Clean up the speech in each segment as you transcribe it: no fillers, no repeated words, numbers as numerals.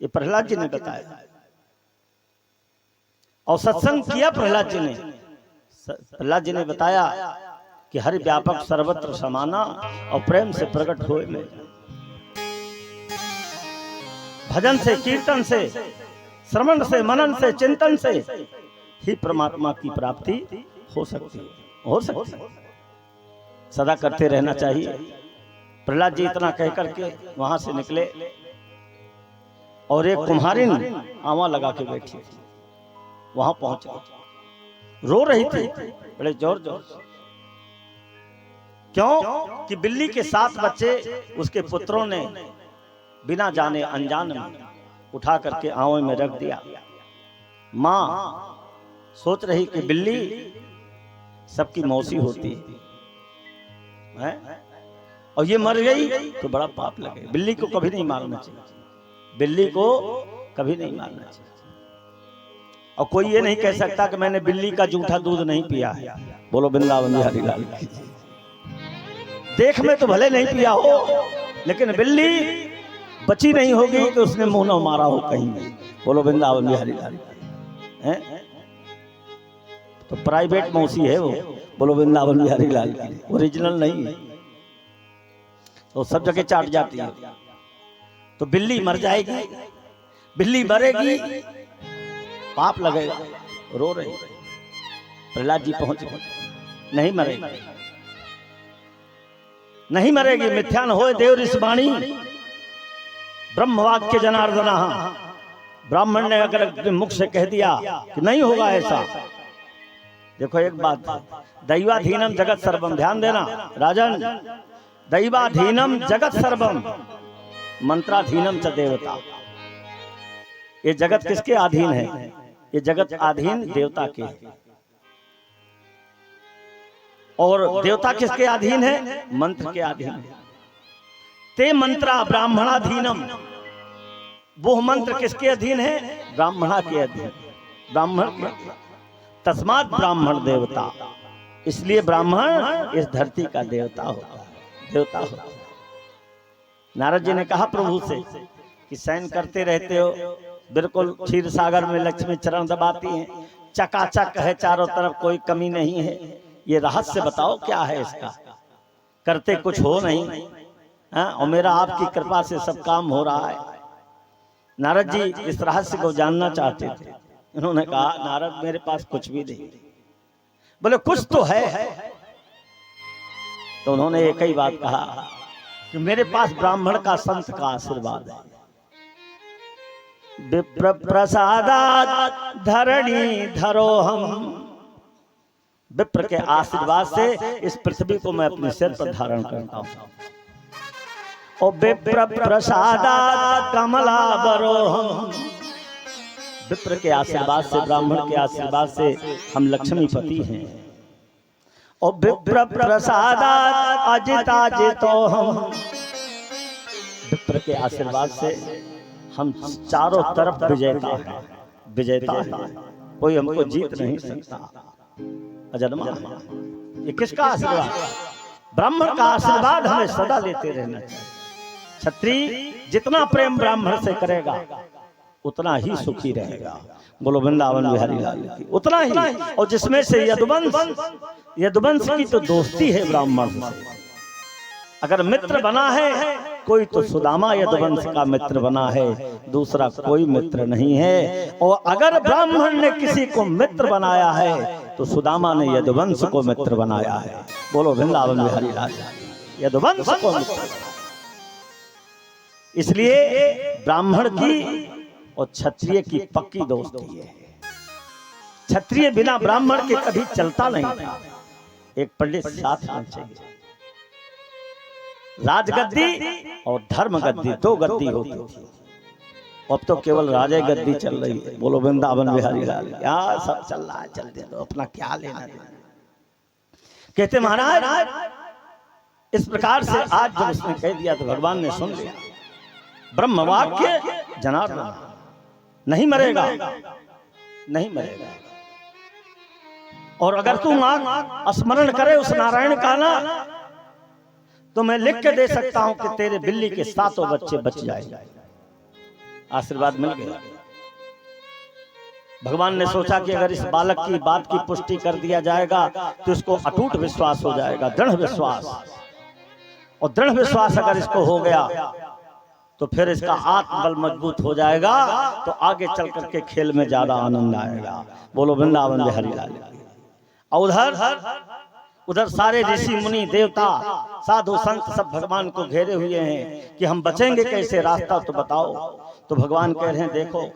ये प्रहलाद जी ने बताया और सत्संग किया प्रहलाद जी ने। प्रहलाद जी ने बताया कि हरि व्यापक सर्वत्र समाना और प्रेम से प्रकट हुए में, भजन से, कीर्तन से, श्रवण से, मनन से, चिंतन से ही परमात्मा की प्राप्ति हो सकती है, हो सकती है। सदा करते रहना चाहिए। प्रहलाद जी इतना कह करके वहां से निकले और एक कुम्हारिन आवा लगा के बैठी थी, वहां पहुंच गई, रो रही थी बड़े जोर जोर से। क्यों कि बिल्ली के 7 बच्चे उसके पुत्रों ने बिना जाने अनजान में उठा करके आंवों में रख दिया। मां सोच रही कि बिल्ली सबकी मौसी होती है और ये मर गई तो बड़ा पाप लगे। बिल्ली को कभी नहीं मारना चाहिए, बिल्ली को कभी नहीं मारना चाहिए। और कोई ये नहीं कह सकता कि मैंने बिल्ली का जूठा दूध नहीं पिया है। बोलो वृंदावन बिहारी लाल की। देख में तो भले नहीं पिया हो, लेकिन बिल्ली बची नहीं होगी कि उसने मुंह न मारा हो कहीं। बोलो वृंदावन बिहारी लाल हैं। तो प्राइवेट मौसी है वो। बोलो वृंदावन बिहारी लाल की, ओरिजिनल नहीं है। तो सब जगह चाट जाती है। तो बिल्ली मर जाएगी, बिल्ली मरेगी, पाप लगेगा। रो रही। प्रहलाद जी पहुंच गए, नहीं मरेगी, नहीं मरेगी। मिथ्यान होए देव ऋषवाणी, ब्रह्म वाक्य जनार्दना। ब्राह्मण ने अगर अपने मुख से कह दिया कि नहीं होगा ऐसा। देखो एक बात, दैवाधीनम जगत सर्वम, ध्यान देना राजन, दैवाधीनम जगत सर्वम मंत्राधीनम च देवता। ये जगत किसके अधीन है? ये जगत अधीन देवता के है। और देवता किसके अधीन है? मंत्र के अधीन है। ते मंत्रा ब्राह्मणाधीनम, वो मंत्र किसके अधीन है? ब्राह्मणा के अधीन। ब्राह्मण के, तस्मात् ब्राह्मण देवता, इसलिए ब्राह्मण इस धरती का देवता होता है, देवता होता है। नारद जी ने कहा प्रभु से कि शयन करते रहते हो, बिल्कुल क्षीर सागर में लक्ष्मी चरण दबाती हैं, चकाचक है चारों तरफ, कोई कमी नहीं है। ये रहस्य बताओ क्या है इसका? करते कुछ हो नहीं, और मेरा आपकी कृपा से सब काम हो रहा है। नारद जी इस रहस्य को जानना चाहते थे। इन्होंने कहा नारद मेरे पास कुछ भी नहीं। बोले कुछ तो है। तो उन्होंने एक ही बात कहा कि मेरे पास ब्राह्मण का, संत का आशीर्वाद है। विप्र प्रसादात् धरणी धरो हम, विप्र के आशीर्वाद से इस पृथ्वी को मैं अपने सिर पर धारण करता हूं। और विप्र प्रसादात् कमलाबरोहम, विप्र के आशीर्वाद से, ब्राह्मण के आशीर्वाद से हम लक्ष्मीपति हैं। और विप्र प्रसादात् अजिताजितोहम, विप्र के आशीर्वाद से हम चारों तरफ विजेता हैं, विजेता है, कोई हमको जीत नहीं सकता। अजन्मा। ये किसका आशीर्वाद? ब्राह्मण का आशीर्वाद हमें सदा लेते रहना चाहिए। क्षत्रिय जितना प्रेम ब्राह्मण से करेगा उतना ही सुखी रहेगा। बोलो वृंदावन बिहारी लाल की, उतना ही। और जिसमें से यदुवंश, यदुवंश की तो दोस्ती है ब्राह्मण से। अगर मित्र बना है कोई तो सुदामा यदुवंश का मित्र बना है, दूसरा कोई मित्र नहीं है। और अगर ब्राह्मण ने किसी को मित्र बनाया है तो सुदामा ने यदुवंश को मित्र बनाया है। बोलो वृंदावन बिहारी लाल, यदुवंश को मित्र। इसलिए ब्राह्मण की और क्षत्रिय की पक्की दोस्ती है। क्षत्रिय बिना ब्राह्मण के कभी चलता नहीं था। एक पंडित साथ में चाहिए। राजगद्दी और धर्म गद्दी, 2 गद्दी होती थी। अब तो केवल राजे गद्दी चल रही है। बोलो वृंदावन बिहारी लाल, क्या सब चल रहा है, चल दे दो, अपना क्या लेना देना। कहते महाराज इस प्रकार से आज जब उसने कह दिया तो भगवान ने सुन लिया। ब्रह्म वाक्य जनार्दन, नहीं मरेगा, नहीं मरेगा। और अगर तू स्मरण करे उस नारायण का ना, तो मैं लिख के दे सकता हूं कि तेरे बिल्ली के 7 बच्चे बच जाएंगे। आशीर्वाद मिल गया। भगवान ने सोचा कि अगर इस बालक की बात की पुष्टि कर दिया जाएगा तो इसको अटूट विश्वास हो जाएगा, दृढ़ विश्वास। और दृढ़ विश्वास अगर इसको हो गया तो फिर इसका आत्मबल मजबूत हो जाएगा, तो आगे चल करके खेल में ज्यादा आनंद आएगा। बोलो वृंदावन बिहारी लाल। और उधर सारे ऋषि मुनि देवता साधु संत सब भगवान को घेरे हुए हैं कि हम बचेंगे कैसे, रास्ता तो बताओ। तो भगवान कह रहे हैं देखो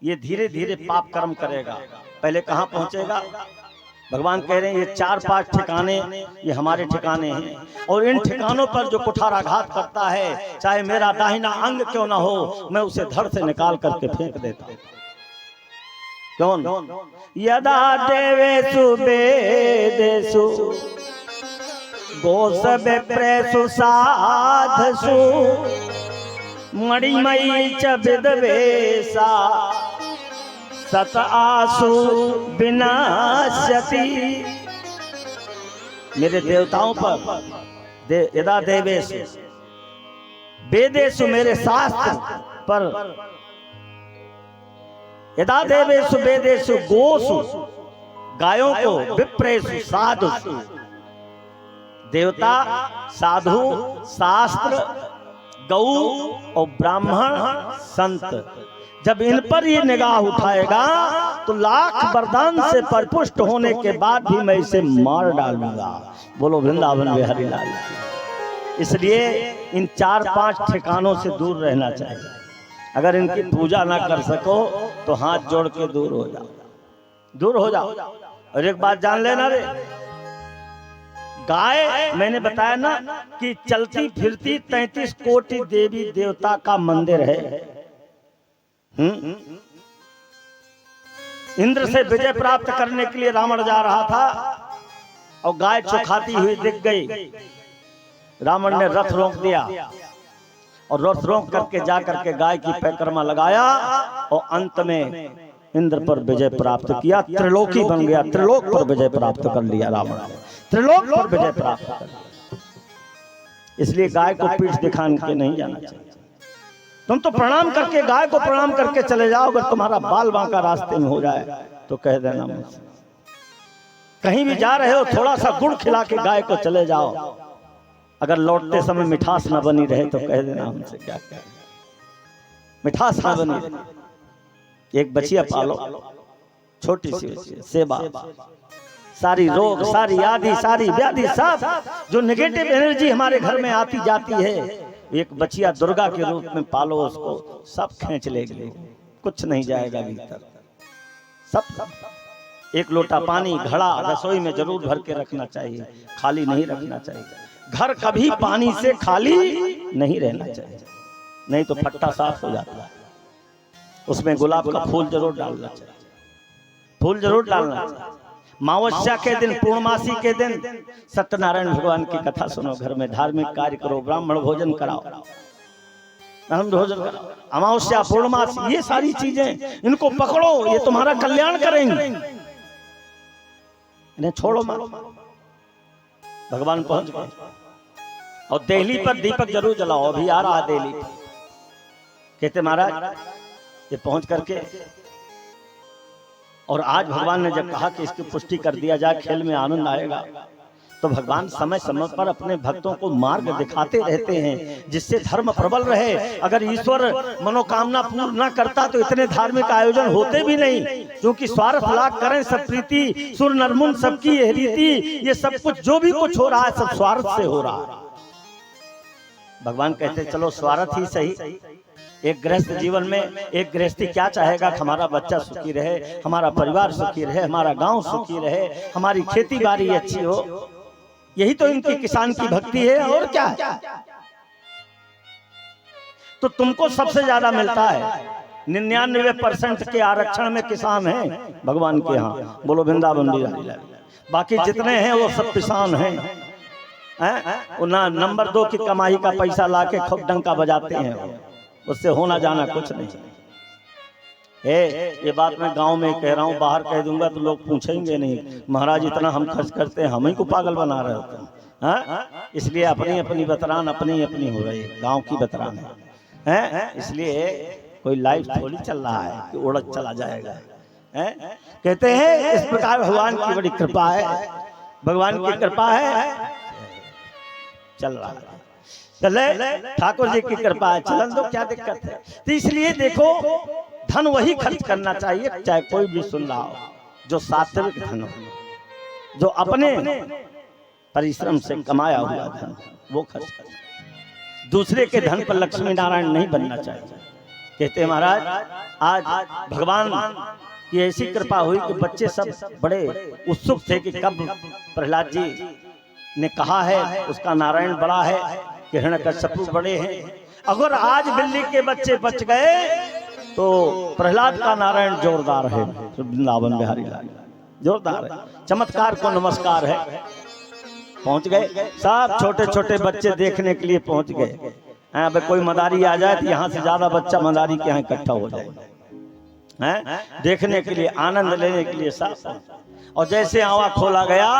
ये धीरे धीरे पाप कर्म करेगा, पहले कहाँ पहुंचेगा। भगवान कह रहे हैं ये 4-5 ठिकाने ये हमारे ठिकाने हैं, और इन ठिकानों पर जो कुठाराघात करता है, चाहे मेरा दाहिना अंग क्यों ना हो, मैं उसे धड़ से निकाल करके फेंक देता हूं। कौन? यदा देवेषु वेदेषु गोसविप्रेषु साधसु मणिमयी च विद्वेषा सत आसु विनाश्यति। मेरे देवताओं पर यदा देवेषु वेदेषु मेरे शास्त्र पर, यदा देवेषु वेदेषु गोसु गायों को, विप्रेषु साधुषु देवता साधु शास्त्र गौ और ब्राह्मण संत, जब इन पर ये निगाह उठाएगा तो लाख वरदान से परिपुष्ट होने के बाद भी मैं इसे मार डालूंगा। बोलो वृंदावन बिहारी लाल। इसलिए इन 4-5 ठिकानों से दूर रहना चाहिए। अगर इनकी पूजा ना कर सको तो हाथ जोड़ के दूर हो जाओ, दूर हो जाओ। और एक बात जान लेना रे, गाय मैंने बताया ना कि चलती फिरती 33 कोटि देवी देवता का मंदिर है। इंद्र से विजय प्राप्त करने के लिए रावण जा रहा था और गाय चुखाती हुई दिख गई। रावण ने रथ रोक दिया और रथ रोक करके जा करके गाय की पैकर्मा लगाया और अंत में इंद्र पर विजय प्राप्त किया। त्रिलोकी बन गया, त्रिलोक पर विजय प्राप्त कर लिया रावण ने, त्रिलोक पर विजय प्राप्त कर लिया। इसलिए गाय को पीठ दिखा के नहीं जाना चाहिए। तुम तो प्रणाम करके गाय को प्रणाम करके चले जाओ। अगर तुम्हारा बाल बांका रास्ते में हो जाए तो कह देना मुझसे। कहीं भी जा रहे हो थोड़ा सा गुड़ खिला के गाय को चले जाओ। अगर लौटते समय मिठास न बनी रहे तो कह देना हमसे, क्या कह मिठास न बनी रहे। एक बचिया पालो, छोटी सी बचिया, सेवा, सारी रोग, सारी आदि, सारी व्याधि, सब जो नेगेटिव एनर्जी हमारे घर में आती जाती है, एक बचिया दुर्गा के रूप में पालो, उसको सब खींच लेगी, कुछ नहीं जाएगा भीतर। सब एक लोटा पानी घड़ा रसोई में जरूर भर के रखना चाहिए, खाली नहीं रखना चाहिए। घर कभी पानी से खाली नहीं रहना चाहिए, नहीं तो फट्टा साफ हो जाता है। उसमें गुलाब का फूल जरूर डालना चाहिए, फूल जरूर डालना चाहिए। अमावस्या के दिन, पूर्णमासी के दिन सत्यनारायण भगवान की कथा सुनो, घर में धार्मिक कार्य करो, ब्राह्मण भोजन कराओ, ब्राह्मण भोजन कराओ। अमावस्या, पूर्णमासी, ये सारी चीजें इनको पकड़ो, ये तुम्हारा कल्याण करेंगे। इन्हें छोड़ो मत। भगवान पहुंच गए और देहली पर दीपक जरूर जलाओ। अभी आ रहा देहली, कहते महाराज ये पहुंच करके, और आज भगवान ने जब कहा कि इसकी पुष्टि कर दिया जाए, खेल में आनंद आएगा, तो भगवान समय समय पर अपने भक्तों को मार्ग दिखाते रहते हैं जिससे धर्म प्रबल रहे। अगर ईश्वर मनोकामना पूर्ण न करता तो इतने धार्मिक आयोजन होते भी नहीं, क्योंकि स्वार्थ लाख करें सब प्रीति, सुर नरमुन सबकी यह रीति। ये सब कुछ जो भी कुछ हो रहा है सब स्वार्थ से हो रहा है। भगवान कहते चलो स्वार्थ ही सही। एक गृहस्थ जीवन में एक गृहस्थी क्या चाहेगा? हमारा बच्चा सुखी रहे, हमारा परिवार सुखी रहे, हमारा गांव सुखी रहे, हमारी खेती बाड़ी अच्छी हो। यही तो इनकी किसान की भक्ति है, और क्या है? तो तुमको सबसे ज्यादा मिलता है। 99% के आरक्षण में किसान हैं भगवान के यहाँ। बोलो वृंदावन बिहारी। बाकी जितने हैं वो सब किसान हैं। ना नंबर 2 की कमाई का पैसा लाके खूब डंका बजाते हैं, उससे होना जाना कुछ नहीं है। ये बात मैं गांव में कह रहा हूँ, बाहर कह दूंगा तो लोग पूछेंगे नहीं, महाराज इतना हम खर्च करते हैं, हम ही को पागल बना रहे होते हैं। इसलिए अपनी अपनी बतरान अपनी अपनी हो रही है, गांव की बतरान है। इसलिए कोई लाइफ थोड़ी चल रहा है कि उड़द चला जाएगा। हैं? कहते हैं इस प्रकार भगवान की बड़ी कृपा है, भगवान की कृपा है, चल रहा है। चले ठाकुर जी की कृपा है, चलन दो, क्या दिक्कत है। तो इसलिए देखो धन वही खर्च करना चाहिए, चाहे कोई भी सुन रहा हो, जो सात्विक धन हो, जो अपने परिश्रम से कमाया हुआ धन वो खर्च करना। दूसरे के धन पर लक्ष्मी नारायण नहीं बनना चाहिए। कहते महाराज आज भगवान की ऐसी कृपा हुई कि बच्चे सब बड़े उत्सुक थे कि कब प्रहलाद जी ने कहा है उसका नारायण बड़ा है कि हिरण्यकश्यप बड़े हैं। अगर आज बिल्ली के बच्चे बच गए तो प्रहलाद का नारायण जोरदार है। वृंदावन बिहारी लाल जोरदार है, चमत्कार को नमस्कार है। पहुंच गए सब छोटे छोटे बच्चे देखने के लिए पहुंच गए। अब कोई मदारी आ जाए तो यहाँ से ज्यादा बच्चा मदारी के यहाँ इकट्ठा हो जाए हैं देखने के लिए, आनंद लेने के लिए सब। और जैसे आवा खोला गया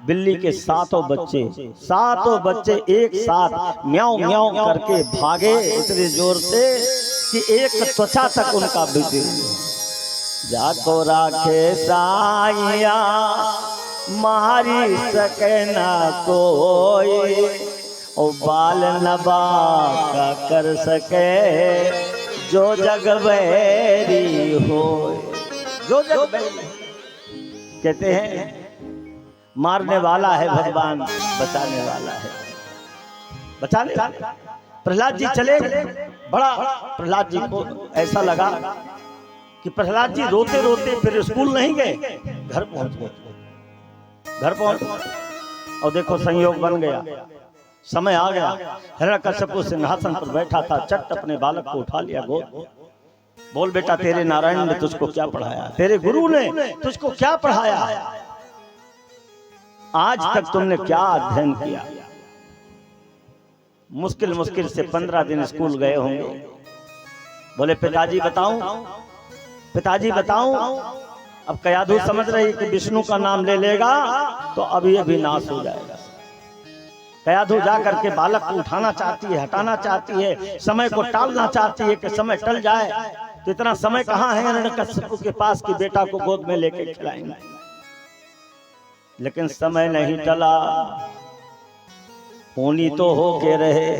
बिल्ली के सातों बच्चे एक साथ म्याऊ म्याऊ करके भागे इतने जोर से कि एक त्वचा तक उनका बिगड़ जाको राखे साइया मारी सके ना कोई, ओ बाल नबा का कर सके जो जग बैरी हो। जो जग बैरी कहते हैं मारने वाला है भगवान, बचाने वाला है, बचाने वाला। प्रहलाद जी चले, बड़ा प्रहलाद जी को ऐसा लगा कि प्रहलाद जी रोते रोते फिर स्कूल नहीं गए, घर पहुंच गए। घर पहुंच और देखो संयोग बन गया, समय आ गया। हिरण्यकश्यप सिंहासन पर बैठा था, चट अपने बालक को उठा लिया गोद। बोल बेटा तेरे नारायण ने तुझको क्या पढ़ाया, तेरे गुरु ने तुझको क्या पढ़ाया, आज तक तुमने क्या अध्ययन किया। मुश्किल मुश्किल से 15 दिन स्कूल गए होंगे। बोले पिताजी बताऊं, पिताजी बताऊं। अब कयाधु समझ रही कि विष्णु का नाम ले लेगा तो अभी अभी नाश हो जाएगा। कयाधु जा करके बालक को उठाना चाहती है, हटाना चाहती है, समय को टालना चाहती है कि समय टल जाए। तो इतना समय कहाँ है हिरण्यकश्यप के पास कि बेटा को गोद में लेके खिलाएंगे। लेकिन समय नहीं टला, होनी तो हो के रहे।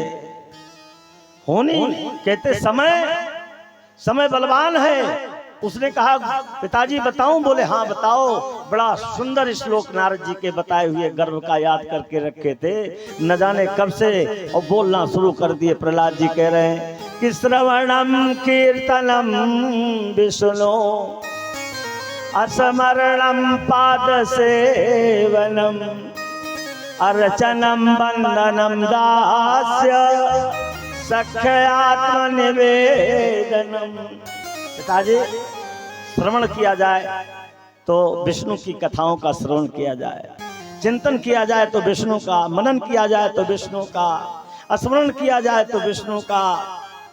होनी कहते समय बलवान है। उसने कहा पिताजी बताऊं, बोले हाँ बताओ। बड़ा सुंदर श्लोक नारद जी के बताए हुए गर्भ का याद करके रखे थे, न जाने कब से, और बोलना शुरू कर दिए। प्रहलाद जी कह रहे हैं कि श्रवणम कीर्तनम विष्णु अस्मरणम पाद सेवनम अर्चनम वंदनम दास्य सख्यात्म निवेदनम। पिताजी श्रवण किया जाए तो विष्णु की कथाओं का श्रवण किया जाए, चिंतन किया जाए तो विष्णु का, मनन किया जाए तो विष्णु का, स्मरण किया जाए तो विष्णु का,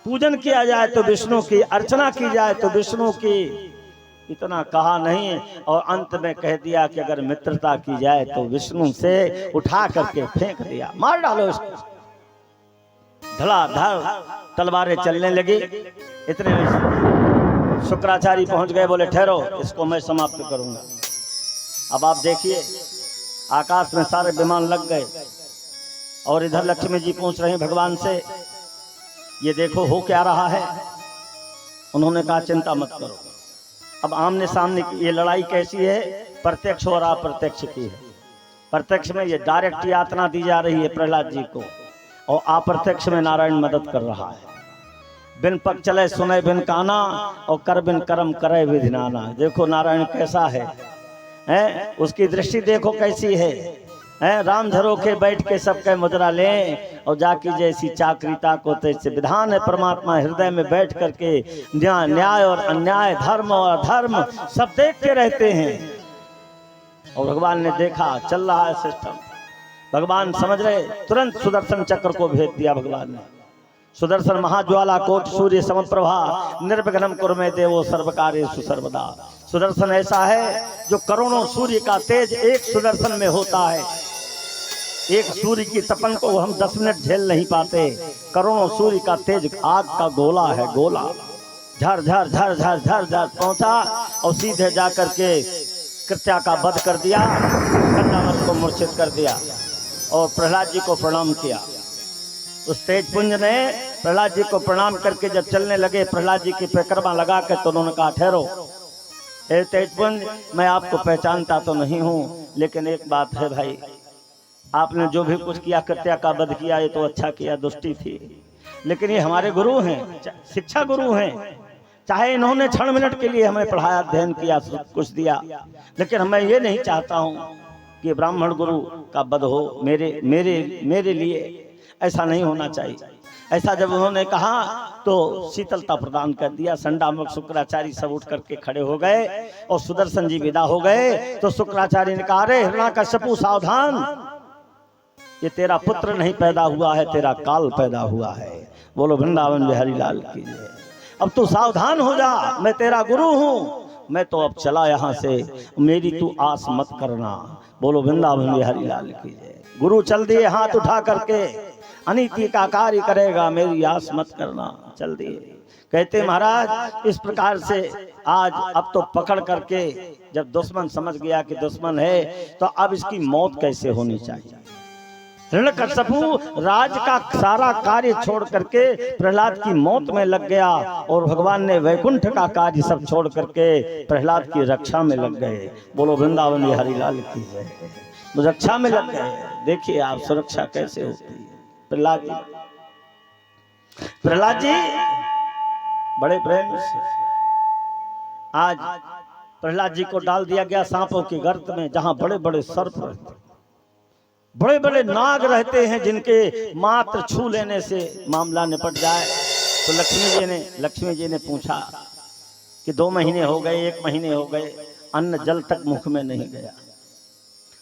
पूजन किया जाए तो विष्णु की, अर्चना की जाए तो विष्णु की। इतना कहा नहीं और अंत में कह दिया कि अगर मित्रता की जाए तो विष्णु से उठा करके फेंक दिया, मार डालो इसको। धड़ाधड़ तलवारें चलने लगी। इतने में शुक्राचार्य पहुंच गए, बोले ठहरो इसको मैं समाप्त करूंगा। अब आप देखिए आकाश में सारे विमान लग गए और इधर लक्ष्मी जी पूछ रहे हैं भगवान से, ये देखो हो क्या रहा है। उन्होंने कहा चिंता मत करो। अब आमने सामने की ये लड़ाई कैसी है, प्रत्यक्ष और अप्रत्यक्ष की है। प्रत्यक्ष में ये डायरेक्ट यातना दी जा रही है प्रहलाद जी को, और अप्रत्यक्ष में नारायण मदद कर रहा है। बिन पग चले सुने बिन काना, और कर बिन कर्म करे विधिनाना। देखो नारायण कैसा है, उसकी दृष्टि देखो कैसी है। राम झरोखे बैठ के सबके मुद्रा लें, और जाकी जैसी चाकरीता को तैसे विधान है। परमात्मा हृदय में बैठ करके न्याय और अन्याय, धर्म और अधर्म सब देखते रहते हैं। और भगवान ने देखा चल रहा है सिस्टम, भगवान समझ रहे, तुरंत सुदर्शन चक्र को भेज दिया भगवान ने। सुदर्शन महाज्वाला कोट सूर्य समप्रभा निर्विघ्नं कुरुमे देवो सर्वकार्येषु सर्वदा। सुदर्शन ऐसा है जो करोड़ों सूर्य का तेज एक सुदर्शन में होता है। एक सूर्य की तपन को हम 10 मिनट झेल नहीं पाते। करोड़ों सूर्य का तेज आग का गोला है, गोला। झर झर झर झर झर झर पहुंचा और सीधे जाकर के कृत्या का वध कर दिया, कंडावर को मूर्छित कर दिया और प्रहलाद जी को प्रणाम किया। उस तेजपुंज ने प्रहलाद जी को प्रणाम करके जब चलने लगे, प्रहलाद जी की परिक्रमा लगा कर तो उन्होंने कहा, ठहरो ए तेजपुंज, मैं आपको पहचानता तो नहीं हूँ, लेकिन एक बात है भाई, आपने जो भी कुछ किया, कृत्या का वध किया, ये तो अच्छा किया, दुष्टि थी, लेकिन ये हमारे गुरु हैं, शिक्षा गुरु हैं। चाहे इन्होंने क्षण मिनट के लिए हमें पढ़ाया, अध्ययन किया, सब कुछ दिया, लेकिन मैं ये नहीं चाहता हूँ कि ब्राह्मण गुरु का वध हो मेरे मेरे मेरे लिए, ऐसा नहीं होना चाहिए। ऐसा जब उन्होंने कहा तो शीतलता प्रदान कर दिया। संडामक शुक्राचार्य सब उठ करके खड़े हो गए और सुदर्शन जी विदा हो गए तो शुक्राचार्य ने कहा, अरे हिरण्याकश्यपु सावधान, ये तेरा पुत्र नहीं पैदा हुआ है, तेरा काल पैदा हुआ है। बोलो वृंदावन बिहारी लाल की जय। अब तू सावधान हो जा, मैं तेरा गुरु हूँ, मैं तो अब चला यहाँ से, मेरी तू आस मत करना। बोलो वृंदावन बिहारी लाल की जय। गुरु चल दिए हाथ उठा करके, अनीति का कार्य करेगा, मेरी आस मत करना, चल दिए। कहते महाराज इस प्रकार से आज अब तो पकड़ करके जब दुश्मन समझ गया कि दुश्मन है, तो अब इसकी मौत कैसे होनी चाहिए। हिरण्यकश्यपु राज का सारा कार्य छोड़ करके प्रहलाद की मौत में लग गया और भगवान ने वैकुंठ का कार्य सब छोड़ करके प्रहलाद की रक्षा में लग गए। बोलो वृंदावन बिहारी लाल की जय। रक्षा में लग गए। देखिए आप सुरक्षा कैसे होती है। प्रहलाद जी बड़े प्रेम से आज प्रहलाद जी को डाल दिया गया सांपों के गर्त में, जहां बड़े बड़े सर्प रहते, बड़े बड़े नाग रहते हैं, जिनके मात्र छू लेने से मामला निपट जाए। तो लक्ष्मी जी ने पूछा कि 2 महीने हो गए, 1 महीने हो गए, अन्न जल तक मुख में नहीं गया।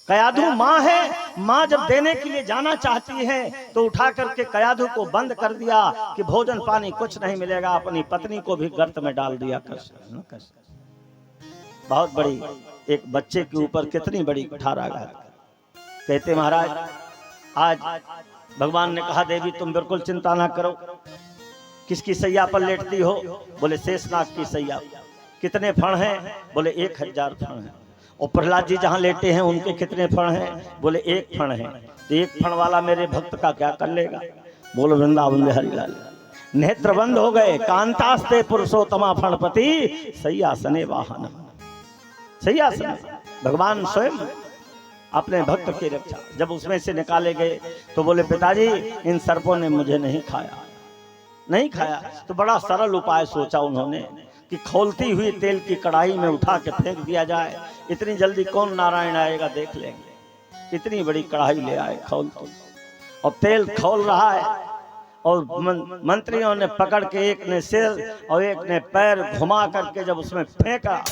कयाधु माँ है, माँ जब देने के लिए जाना चाहती है तो उठा करके कयाधु को बंद कर दिया कि भोजन पानी कुछ नहीं मिलेगा। अपनी पत्नी को भी गर्त में डाल दिया। बहुत बड़ी एक बच्चे के ऊपर कितनी बड़ी कुठाराघात। कहते महाराज आज भगवान ने कहा, देवी तुम बिल्कुल चिंता ना करो, किसकी सैया पर लेटती हो? बोले शेषनाग की सैया। कितने फण हैं? बोले 1000 फण हैं। और प्रहलाद जी जहां लेटे हैं उनके कितने फण हैं? बोले 1 फण है। तो 1 फण वाला मेरे भक्त का क्या कर लेगा? बोलो वृंदावन बिहारी लाल। नेत्र बंद हो गए। कांतास्ते पुरुषोत्तमा फणपति सैयासने वाहन। सैयासन भगवान स्वयं अपने भक्त की रक्षा। जब उसमें से निकाले गए तो बोले पिताजी इन सर्पों ने मुझे नहीं खाया। तो बड़ा सरल उपाय सोचा उन्होंने कि खौलती हुई तेल की कढ़ाई में उठा के फेंक दिया जाए। इतनी जल्दी कौन नारायण आएगा देख लेंगे। इतनी बड़ी कढ़ाई ले आए खौल तो, और तेल खौल रहा है और मंत्रियों ने पकड़ के एक ने सिर और एक ने पैर घुमा करके जब उसमें फेंका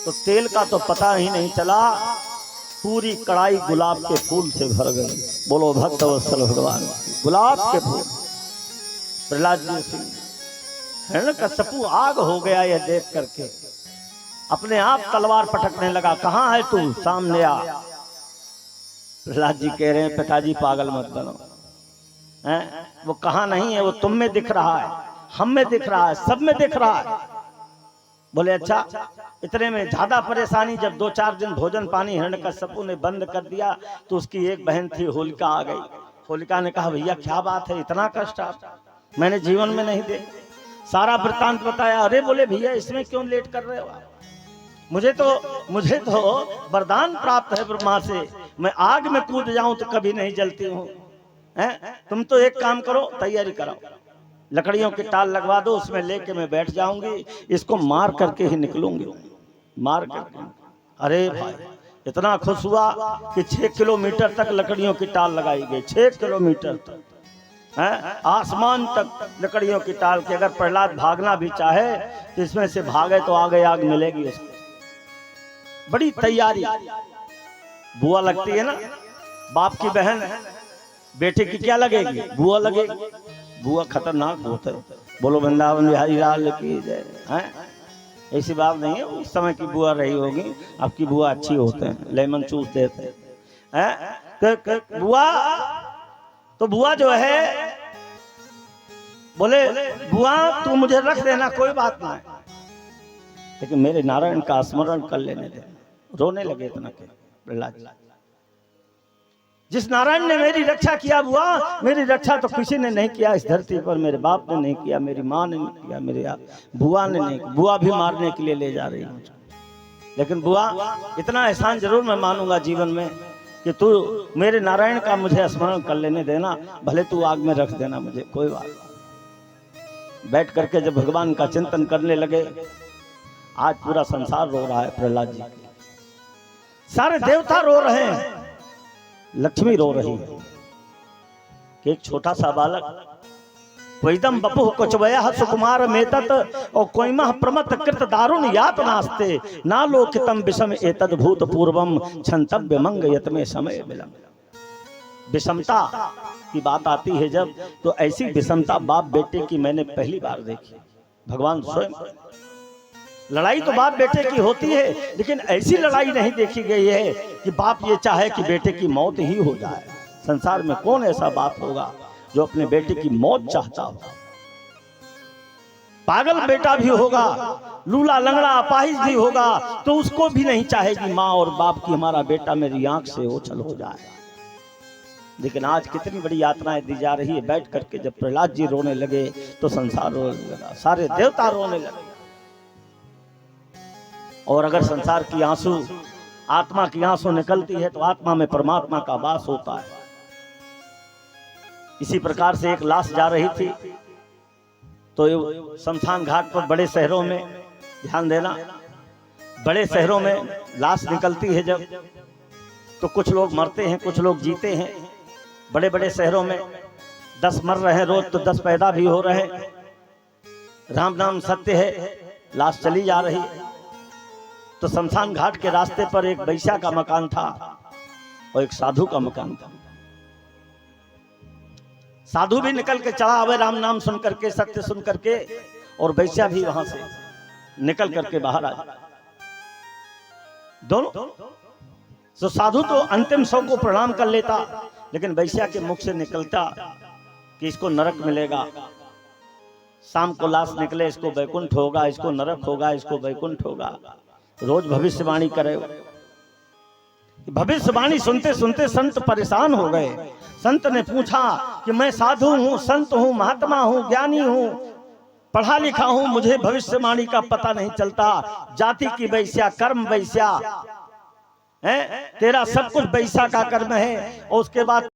तो तेल का तो पता ही नहीं चला, पूरी कढ़ाई गुलाब के फूल से भर गई। बोलो भक्त वत्सल भगवान, गुलाब के फूल। प्रहलाद जी हिरण्यकश्यपु आग हो गया यह देख करके, अपने आप तलवार पटकने लगा। कहाँ है तू? सामने आ। प्रहलाद जी कह रहे हैं पिताजी पागल मत बनो, वो कहाँ नहीं है, वो तुम में दिख रहा है, हम में दिख रहा है, सब में दिख रहा है। बोले अच्छा। इतने में ज्यादा परेशानी, जब 2-4 दिन भोजन पानी हिरण्यकश्यपु ने बंद कर दिया तो उसकी एक बहन थी होलिका आ गई। होलिका ने कहा भैया क्या बात है, इतना कष्ट मैंने जीवन में नहीं देखा। सारा वृत्तांत बताया। अरे बोले भैया इसमें क्यों लेट कर रहे हो? मुझे तो वरदान प्राप्त है ब्रह्मा से, मैं आग में कूद जाऊं तो कभी नहीं जलती हूँ। तुम तो एक काम करो, तैयारी कराओ, लकड़ियों की टाल लगवा दो, उसमें लेके मैं बैठ जाऊंगी, इसको मार करके ही निकलूंगी, मार करके। अरे भाई इतना खुश हुआ कि 6 किलोमीटर तक लकड़ियों की टाल लगाई गई। 6 किलोमीटर तक आसमान तक लकड़ियों की टाल के। अगर प्रहलाद भागना भी चाहे तो इसमें से भागे तो आगे आग मिलेगी उसको। बड़ी तैयारी। बुआ लगती है ना, बाप की बहन बेटे की क्या लगेगी? बुआ लगेगी। बुआ खतरनाक होता है। बोलो वृंदावन बिहारी लाल की जय। ऐसी बात नहीं है, उस समय की बुआ रही होगी, आपकी बुआ अच्छी होते हैं, लेमन चूस देते हैं। बुआ तो बुआ जो है बोले बुआ तू मुझे रख देना, कोई बात ना है, लेकिन मेरे नारायण का स्मरण कर लेने दे। रोने लगे इतना के प्रहलाद जी, जिस नारायण ने मेरी रक्षा किया बुआ, मेरी रक्षा तो किसी ने नहीं किया इस धरती पर, मेरे बाप ने नहीं किया, मेरी माँ ने नहीं किया, मेरे बुआ ने नहीं, बुआ भी मारने के लिए ले जा रही है, लेकिन बुआ इतना एहसान जरूर मैं मानूंगा जीवन में कि तू मेरे नारायण का मुझे स्मरण कर लेने देना, भले तू आग में रख देना मुझे, कोई बात नहीं। बैठ करके जब भगवान का चिंतन करने लगे, आज पूरा संसार रो रहा है प्रहलाद जी, सारे देवता रो रहे हैं, लक्ष्मी रो रही है कि एक छोटा सा बालक वैदम बपुः कुचवयः सुकुमार मेतत और कोइमः प्रमथ कृत दारुण यात नास्ते नालोकितम विषम एतद भूत पूर्वम क्षंतव्य मंग यतमे समय विलंब। विषमता की बात आती है जब, तो ऐसी विषमता बाप बेटे की मैंने पहली बार देखी। भगवान स्वयं, लड़ाई तो बाप बेटे की होती है, लेकिन ऐसी लड़ाई नहीं देखी गई है कि बाप ये चाहे कि बेटे की मौत ही हो जाए। संसार में कौन ऐसा बाप होगा जो अपने बेटे की मौत चाहता हो? पागल बेटा भी होगा, लूला लंगड़ा अपाहिज भी होगा, तो उसको भी नहीं चाहेगी माँ और बाप की हमारा बेटा मेरी आंख से ओझल हो जाए। लेकिन आज कितनी बड़ी यातनाएं दी जा रही है। बैठ करके जब प्रहलाद जी रोने लगे तो संसार रोने लगा, सारे देवता रोने लगे। और अगर संसार की आंसू, आत्मा की आंसू निकलती है तो आत्मा में परमात्मा का वास होता है। इसी प्रकार से एक लाश जा रही थी, तो शमशान घाट पर बड़े शहरों में, ध्यान देना, बड़े शहरों में लाश निकलती है जब, तो कुछ लोग मरते हैं, कुछ लोग जीते हैं। बड़े बड़े शहरों में 10 मर रहे हैं रोज, तो 10 पैदा भी हो रहे हैं। राम नाम सत्य है, लाश चली जा रही है। तो शमशान घाट के रास्ते पर एक वैश्या का मकान था और एक साधु का मकान था। साधु भी निकल के चला आवे राम नाम सुन करके, सत्य सुन करके, और वैश्या भी वहां से निकल करके बाहर आ जाए, दोनों। तो साधु तो अंतिम सौ को प्रणाम कर लेता, लेकिन वैश्या के मुख से निकलता कि इसको नरक मिलेगा, शाम को लाश निकले इसको वैकुंठ होगा, इसको नरक होगा, इसको वैकुंठ होगा। रोज भविष्यवाणी करे। भविष्यवाणी सुनते सुनते संत परेशान हो गए। संत ने पूछा कि मैं साधु हूं, संत हूं, महात्मा हूं, ज्ञानी हूं, पढ़ा लिखा हूं, मुझे भविष्यवाणी का पता नहीं चलता। जाति की वैश्या, कर्म वैश्या है, तेरा सब कुछ वैश्या का कर्म है। और उसके बाद